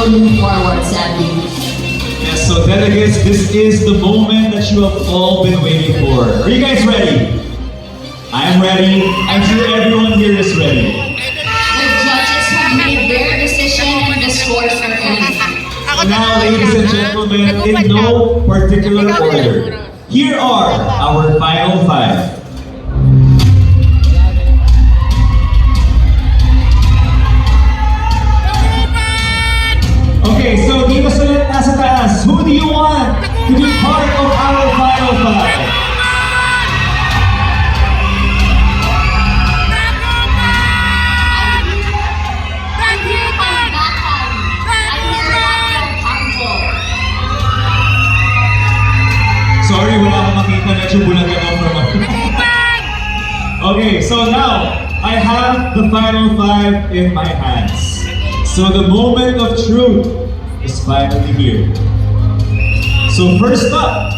will move forward, sadly. Yes, so delegates, this is the moment that you have all been waiting for. Are you guys ready? I'm ready. I'm sure everyone here is ready. The judges have made their decision and the scores are in. Now, ladies and gentlemen, in no particular order, here are our final five. Okay, so give us ulit nasa taas. Who do you want to be part of our final five? Sorry, wala akong makita. Medyo bulag ako from Okay, so now, I have the final five in my hands. So the moment of truth is finally here. So first up,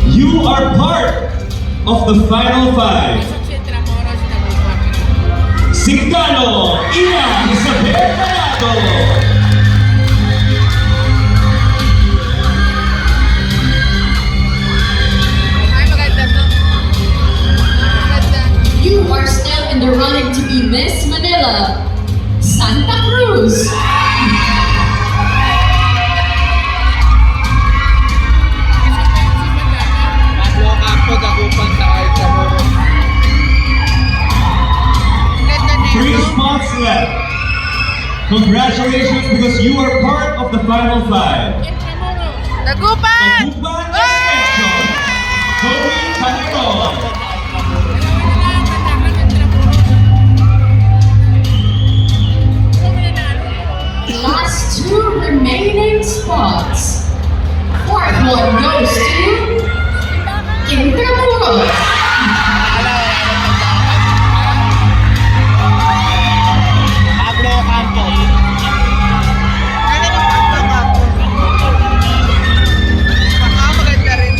you are part of the final five. Singano, Ina Isabel Tanato. You are still in the running to be Miss Manila, Santa Cruz. Three spots left. Congratulations, because you are part of the final five. Dagupan! Dagupan Extension, Joey Canero. Last two remaining spots. Fourth one goes to Intramuros. Pablo Campos. Maganda rin.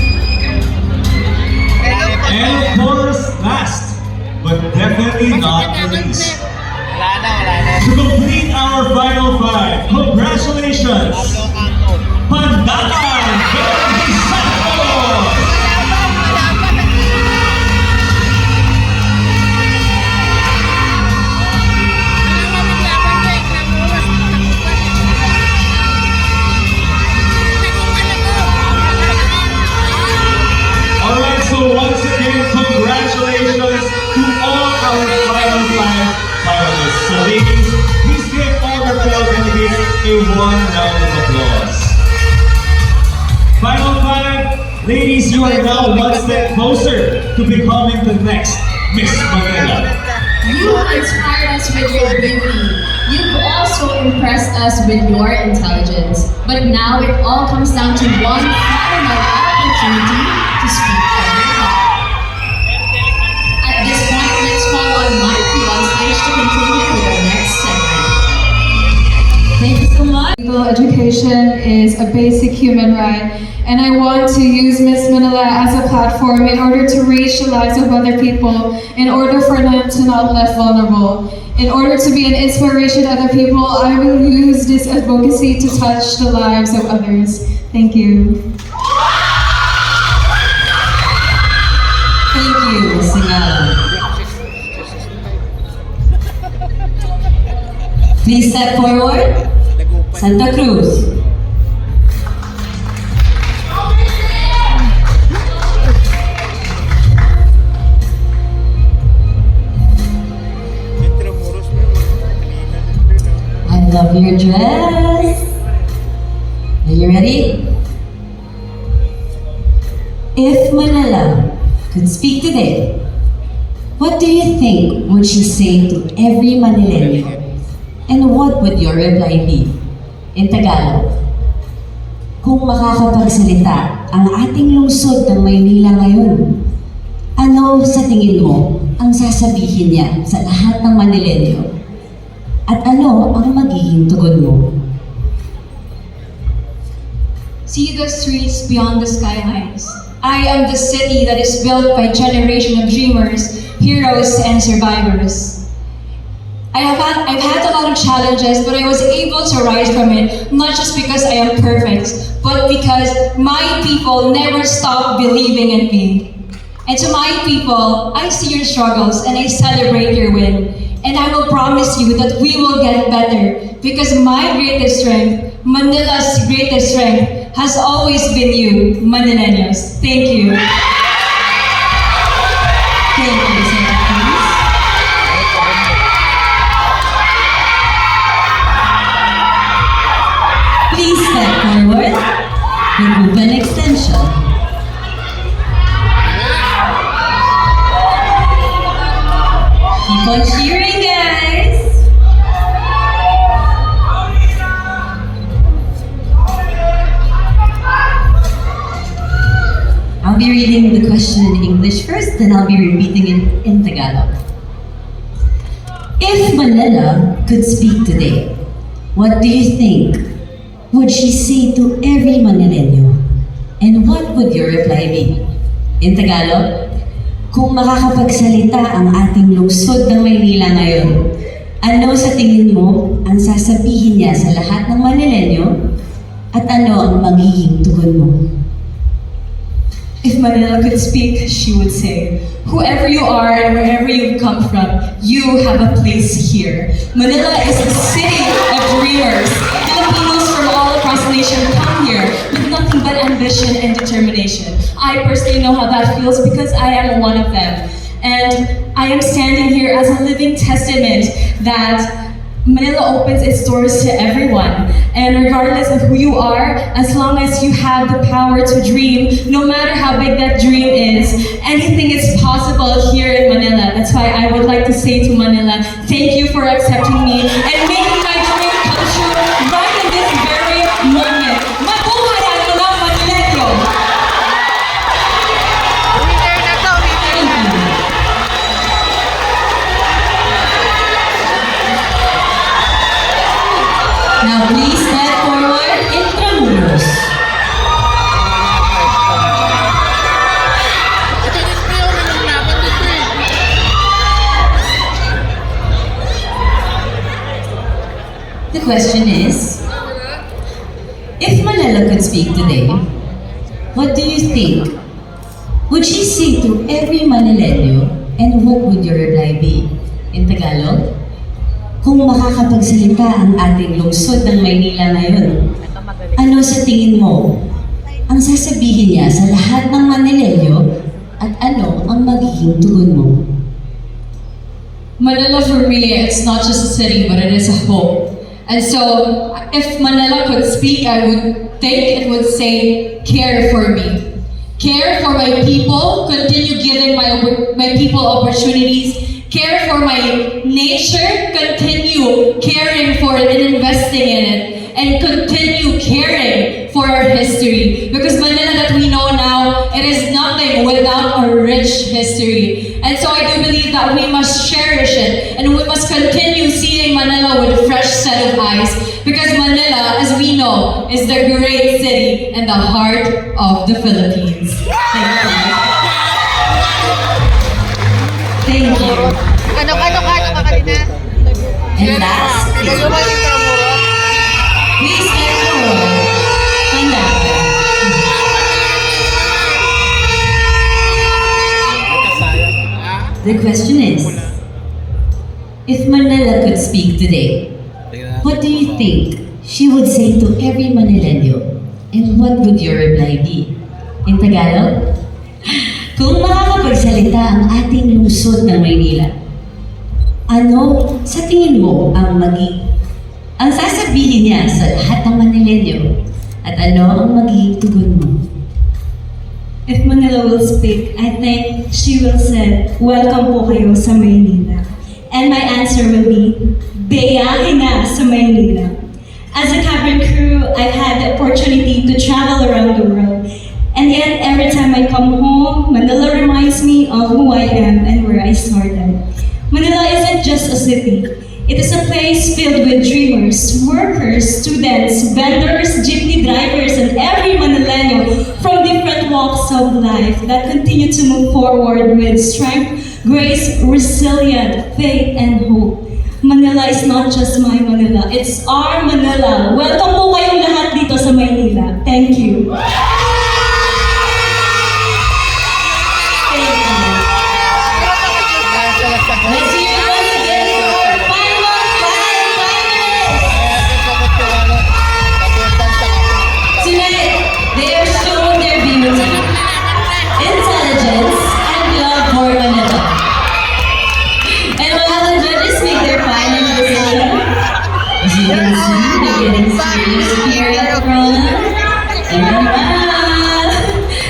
And of course, last, but definitely not least. Wala na. To complete our final five, congratulations! Pablo Campos. Pandakan Baby Santos! Alright, so once again, congratulations to all our final five finalists. So ladies, please give all our fellow delegates a warm round of applause. Final five, ladies, you are now one step closer to becoming the next Miss Manila. You inspired us with your beauty. You've also impressed us with your intelligence. But now it all comes down to one final opportunity to speak from your heart. At this point, let's call on Mikey on stage to continue with our next segment. Thank you so much. Legal education is a basic human right, and I want to use Miss Manila as a platform in order to reach the lives of other people, in order for them to not left vulnerable. In order to be an inspiration to other people, I will use this advocacy to touch the lives of others. Thank you. Thank you, Ms. Singala. Please step forward. Santa Cruz. I love your dress. Are you ready? If Manila could speak today, what do you think would she say to every Manileño? And what would your reply be? In Tagalog, kung makakapagsalita ang ating lungsod ng Maynila ngayon, ano sa tingin mo ang sasabihin niya sa lahat ng Manileño? At ano ang magiging tugon mo? See the streets beyond the skylines. I am the city that is built by generation of dreamers, heroes, and survivors. I've had a lot of challenges, but I was able to rise from it, not just because I am perfect, but because my people never stopped believing in me. And to my people, I see your struggles and I celebrate your win. And I will promise you that we will get better because my greatest strength, Manila's greatest strength, has always been you, Manileños. Thank you. Thank you, Santa Cruz. Please step forward. Remove an extension. Keep on cheering, guys. I'll be reading the question in English first, then I'll be repeating it in Tagalog. If Manila could speak today, what do you think would she say to every Manileño? And what would your reply be? In Tagalog, kung makakapagsalita ang ating lungsod ng Maynila ngayon, ano sa tingin mo ang sasabihin niya sa lahat ng Manileño at ano ang magiging tugon mo? If Manila could speak, she would say, whoever you are and wherever you've come from, you have a place here. Manila is the city of dreamers. Filipinos from all across the nation come here with nothing but ambition and determination. I personally know how that feels because I am one of them. And I am standing here as a living testament that Manila opens its doors to everyone. And regardless of who you are, as long as you have the power to dream, no matter how big that dream is, anything is possible here in Manila. That's why I would like to say to Manila, thank you for accepting me and making my dream come true right in this very moment. Mabuhay ang mga Manileño! Winner na to, winner na. Now please step forward, Intramuros. Ito din po yung nangyayabot dito eh. The question is, if Manila could speak today, what do you think would she say to every Manileño and what would your reply be? In Tagalog, kung makakapagsalita ang ating lungsod ng Maynila ngayon, ano sa tingin mo ang sasabihin niya sa lahat ng Manileño at ano ang magiging tugon mo? Manila for me, it's not just a city, but it is a home. And so, if Manila could speak, I would think it would say, care for me. Care for my people, continue giving my people opportunities. Care for my nature, continue caring for it and investing in it. And continue caring for our history. Because Manila that we know now, it is nothing without a rich history. And so I do believe that we must cherish it and we must continue seeing Manila with a fresh set of eyes. Because Manila, as we know, is the great city and the heart of the Philippines. Thank you. Thank you. Ano ka kanina? And last, Kayo ba yung Intramuros? please step forward. Handa. The question is, if Manila could speak today, what do you think she would say to every Manileño? And what would your reply be? In Tagalog, kung makakapagsalita ang ating lungsod ng Maynila, ano sa tingin mo ang ang sasabihin niya sa lahat ng Manileño at ano ang magiging tugon mo? If Manila will speak, I think she will say, welcome po kayo sa Maynila. And my answer will be, biyahe na sa Maynila. As a cabin crew, I've had the opportunity to travel around the world. And yet, every time I come home, Manila reminds me of who I am and where I started. Manila isn't just a city. It is a place filled with dreamers, workers, students, vendors, jeepney drivers, and every Manileño from different walks of life that continue to move forward with strength, grace, resilience, faith, and hope. Manila is not just my Manila, it's our Manila. Welcome po kayong lahat dito sa Maynila. Thank you. Let's hear it once again for our final five finalists. Tonight, they have shown their beauty, intelligence, and love for Manila. And while the judges make their final decision, as you can see, they're getting serious here at the front. And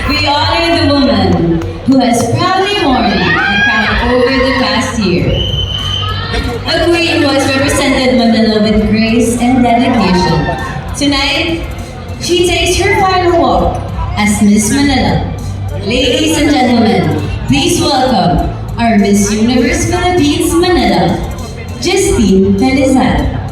we honor the woman who has proudly worn the crown over the past year. A queen who has represented Manila with grace and dedication. Tonight, she takes her final walk as Miss Manila. Ladies and gentlemen, please welcome our Miss Universe Philippines Manila, Justine Felizardo.